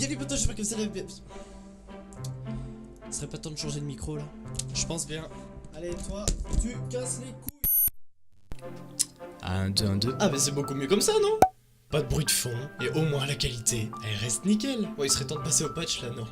les potos, j'espère que vous allez bien. Ce serait pas temps de changer de micro là? Je pense bien. Allez, toi, tu casses les couilles. 1, 2, 1, 2. Ah, mais c'est beaucoup mieux comme ça, non? Pas de bruit de fond, et au moins la qualité, elle reste nickel. Bon, il serait temps de passer au patch là, non?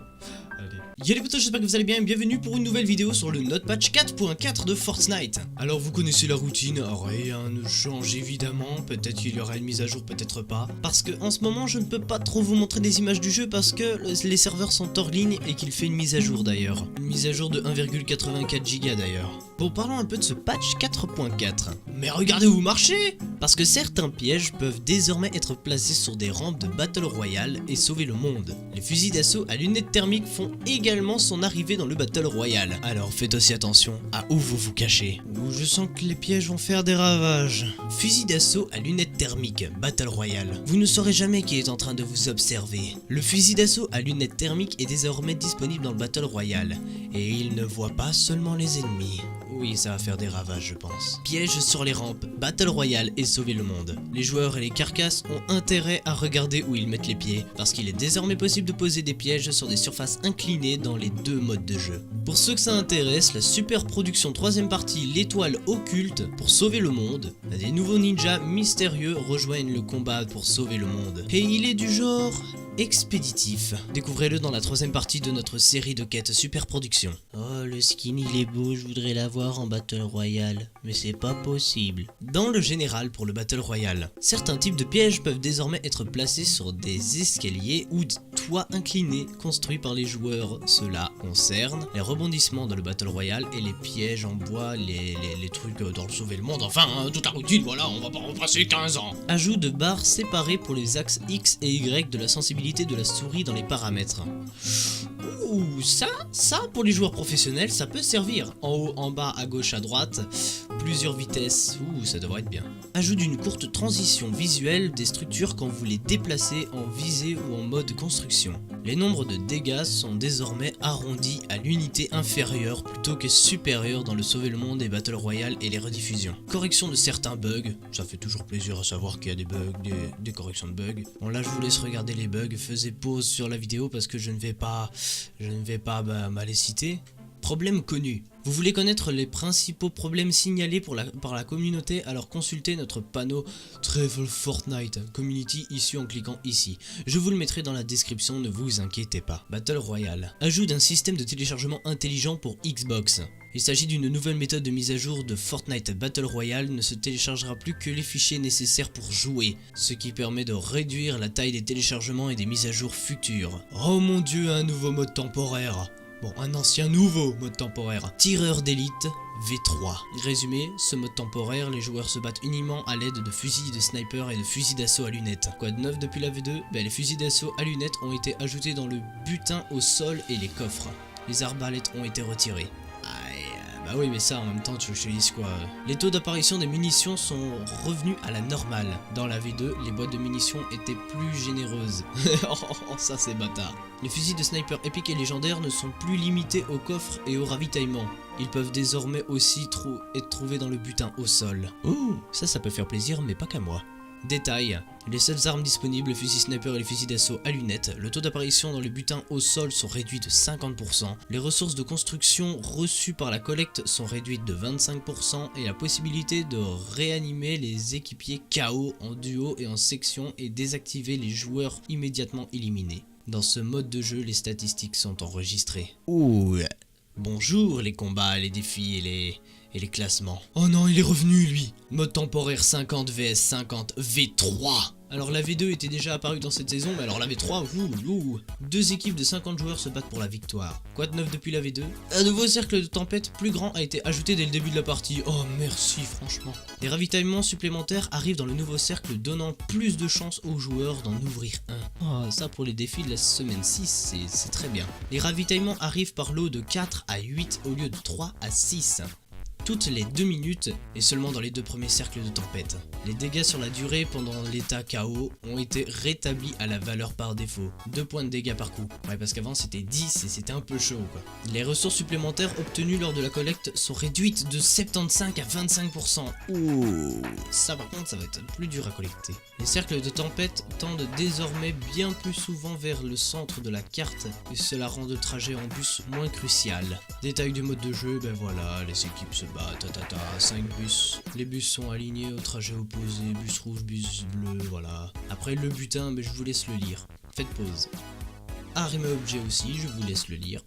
Allez. Yo les potos, j'espère que vous allez bien et bienvenue pour une nouvelle vidéo sur le Notepatch 4.4 de Fortnite. Alors vous connaissez la routine, rien ne change évidemment, peut-être qu'il y aura une mise à jour, peut-être pas. Parce que en ce moment je ne peux pas trop vous montrer des images du jeu parce que les serveurs sont hors ligne et qu'il fait une mise à jour d'ailleurs. Une mise à jour de 1,84 Go d'ailleurs. Bon, parlons un peu de ce patch 4.4. Mais regardez où vous marchez! Parce que certains pièges peuvent désormais être placés sur des rampes de Battle Royale et sauver le monde. Les fusils d'assaut à lunettes thermiques font également son arrivée dans le Battle Royale. Alors faites aussi attention à où vous vous cachez. Ouh, je sens que les pièges vont faire des ravages. Fusil d'assaut à lunettes thermiques, Battle Royale. Vous ne saurez jamais qui est en train de vous observer. Le fusil d'assaut à lunettes thermiques est désormais disponible dans le Battle Royale. Et il ne voit pas seulement les ennemis. Oui, ça va faire des ravages, je pense. Pièges sur les rampes, Battle Royale et sauver le monde. Les joueurs et les carcasses ont intérêt à regarder où ils mettent les pieds, parce qu'il est désormais possible de poser des pièges sur des surfaces inclinées dans les deux modes de jeu. Pour ceux que ça intéresse, la super production 3ème partie, l'étoile occulte, pour sauver le monde, des nouveaux ninjas mystérieux rejoignent le combat pour sauver le monde. Et il est du genre expéditif. Découvrez-le dans la 3ème partie de notre série de quêtes super production. Oh, le skin il est beau, je voudrais l'avoir en Battle Royale, mais c'est pas possible. Dans le général pour le Battle Royale, certains types de pièges peuvent désormais être placés sur des escaliers ou des toits inclinés construits par les joueurs. Cela concerne les rebondissements dans le Battle Royale et les pièges en bois, les trucs dans le sauver le monde, enfin, hein, toute la routine, voilà, on va pas repasser 15 ans. Ajout de barres séparées pour les axes X et Y de la sensibilité de la souris dans les paramètres. Ouh, ça pour les joueurs professionnels, ça peut servir. En haut, en bas, à gauche, à droite, plusieurs vitesses, ouh, ça devrait être bien. Ajout d'une courte transition visuelle des structures quand vous les déplacez en visée ou en mode construction. Les nombres de dégâts sont désormais arrondis à l'unité inférieure plutôt que supérieure dans le Sauver le Monde et Battle Royale et les rediffusions. Correction de certains bugs, ça fait toujours plaisir à savoir qu'il y a des bugs, des corrections de bugs. Bon là je vous laisse regarder les bugs, faisez pause sur la vidéo parce que je ne vais pas les citer. Problème connu. Vous voulez connaître les principaux problèmes signalés par la communauté, alors consultez notre panneau Travel Fortnite Community issu en cliquant ici. Je vous le mettrai dans la description, ne vous inquiétez pas. Battle Royale. Ajout d'un système de téléchargement intelligent pour Xbox. Il s'agit d'une nouvelle méthode de mise à jour de Fortnite Battle Royale, ne se téléchargera plus que les fichiers nécessaires pour jouer, ce qui permet de réduire la taille des téléchargements et des mises à jour futures. Oh mon dieu, un nouveau mode temporaire. Bon, un ancien nouveau mode temporaire. Tireur d'élite V3. Résumé, ce mode temporaire, les joueurs se battent uniquement à l'aide de fusils de sniper et de fusils d'assaut à lunettes. Quoi de neuf depuis la V2? Les fusils d'assaut à lunettes ont été ajoutés dans le butin au sol et les coffres. Les arbalètes ont été retirées. Bah oui, mais ça en même temps tu utilises quoi? Les taux d'apparition des munitions sont revenus à la normale. Dans la V2, les boîtes de munitions étaient plus généreuses. Oh, ça c'est bâtard. Les fusils de sniper épiques et légendaires ne sont plus limités aux coffres et au ravitaillement. Ils peuvent désormais aussi être trouvés dans le butin au sol. Oh, ça peut faire plaisir, mais pas qu'à moi. Détail, les seules armes disponibles, les fusils sniper et les fusils d'assaut à lunettes, le taux d'apparition dans le butin au sol sont réduits de 50%, les ressources de construction reçues par la collecte sont réduites de 25% et la possibilité de réanimer les équipiers KO en duo et en section et désactiver les joueurs immédiatement éliminés. Dans ce mode de jeu, les statistiques sont enregistrées. Ouh, bonjour les combats, les défis et les classements. Oh non, il est revenu lui. Mode temporaire 50 vs 50 V3. Alors la V2 était déjà apparue dans cette saison, mais alors la V3, ouh. Deux équipes de 50 joueurs se battent pour la victoire. Quoi de neuf depuis la V2? Un nouveau cercle de tempête plus grand a été ajouté dès le début de la partie. Oh merci franchement. Les ravitaillements supplémentaires arrivent dans le nouveau cercle, donnant plus de chances aux joueurs d'en ouvrir un. Oh, ça pour les défis de la semaine 6, c'est très bien. Les ravitaillements arrivent par lot de 4 à 8 au lieu de 3 à 6. toutes les 2 minutes et seulement dans les 2 premiers cercles de tempête. Les dégâts sur la durée pendant l'état KO ont été rétablis à la valeur par défaut, 2 points de dégâts par coup. Ouais, parce qu'avant c'était 10 et c'était un peu chaud quoi. Les ressources supplémentaires obtenues lors de la collecte sont réduites de 75 à 25%. Ouh, ça par contre ça va être plus dur à collecter. Les cercles de tempête tendent désormais bien plus souvent vers le centre de la carte et cela rend le trajet en bus moins crucial. Détail du mode de jeu, ben voilà, les équipes se battent, 5 bus. Les bus sont alignés au trajet opposé, bus rouge, bus bleu, voilà. Après le butin, ben je vous laisse le lire. Faites pause. Armes et objets aussi, je vous laisse le lire.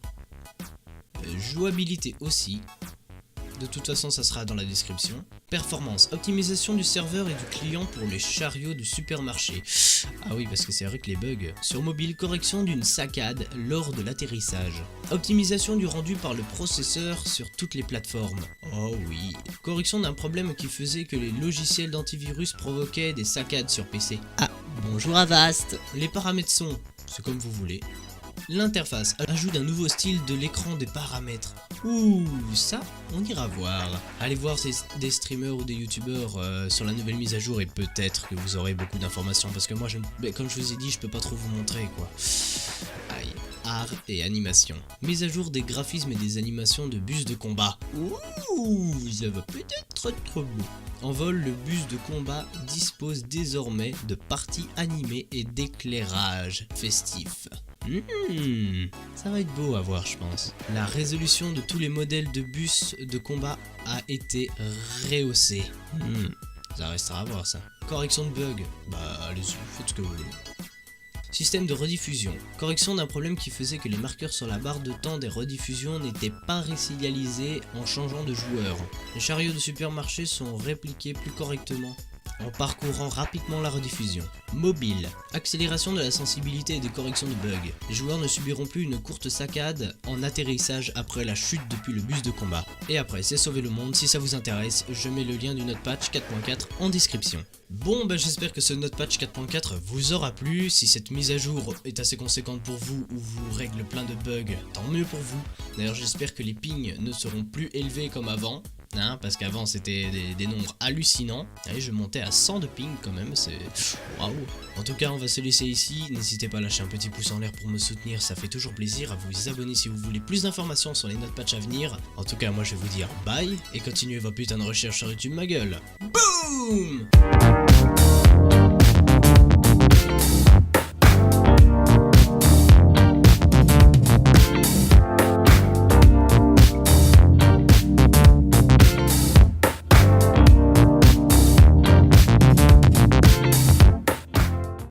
Jouabilité aussi. De toute façon, ça sera dans la description. Performance, optimisation du serveur et du client pour les chariots du supermarché. Ah oui, parce que c'est vrai que les bugs. Sur mobile, correction d'une saccade lors de l'atterrissage. Optimisation du rendu par le processeur sur toutes les plateformes. Oh oui. Correction d'un problème qui faisait que les logiciels d'antivirus provoquaient des saccades sur PC. Ah, bonjour Avast. Les paramètres sont, c'est comme vous voulez. L'interface, ajout d'un nouveau style de l'écran des paramètres. Ouh, ça, on ira voir. Allez voir des streamers ou des youtubeurs sur la nouvelle mise à jour et peut-être que vous aurez beaucoup d'informations parce que moi, comme je vous ai dit, je peux pas trop vous montrer quoi. Aïe. Art et animation. Mise à jour des graphismes et des animations de bus de combat. Ouh, ça va peut-être trop beau. En vol, le bus de combat dispose désormais de parties animées et d'éclairage festif. Ça va être beau à voir je pense. La résolution de tous les modèles de bus de combat a été rehaussée. Ça restera à voir ça. Correction de bugs. Bah allez-y, faites ce que vous voulez. Système de rediffusion. Correction d'un problème qui faisait que les marqueurs sur la barre de temps des rediffusions n'étaient pas résignalisés en changeant de joueur. Les chariots de supermarché sont répliqués plus correctement en parcourant rapidement la rediffusion. Mobile. Accélération de la sensibilité et des corrections de bugs. Les joueurs ne subiront plus une courte saccade en atterrissage après la chute depuis le bus de combat. Et après, c'est sauver le monde. Si ça vous intéresse, je mets le lien du notepatch 4.4 en description. Bon, bah j'espère que ce notepatch 4.4 vous aura plu. Si cette mise à jour est assez conséquente pour vous ou vous règle plein de bugs, tant mieux pour vous. D'ailleurs, j'espère que les pings ne seront plus élevés comme avant. Parce qu'avant c'était des nombres hallucinants. Allez, je montais à 100 de ping quand même, c'est waouh. En tout cas, on va se laisser ici. N'hésitez pas à lâcher un petit pouce en l'air pour me soutenir, ça fait toujours plaisir. À vous abonner si vous voulez plus d'informations sur les notepatchs à venir. En tout cas, moi je vais vous dire bye et continuez vos putains de recherches sur YouTube, ma gueule. Boum.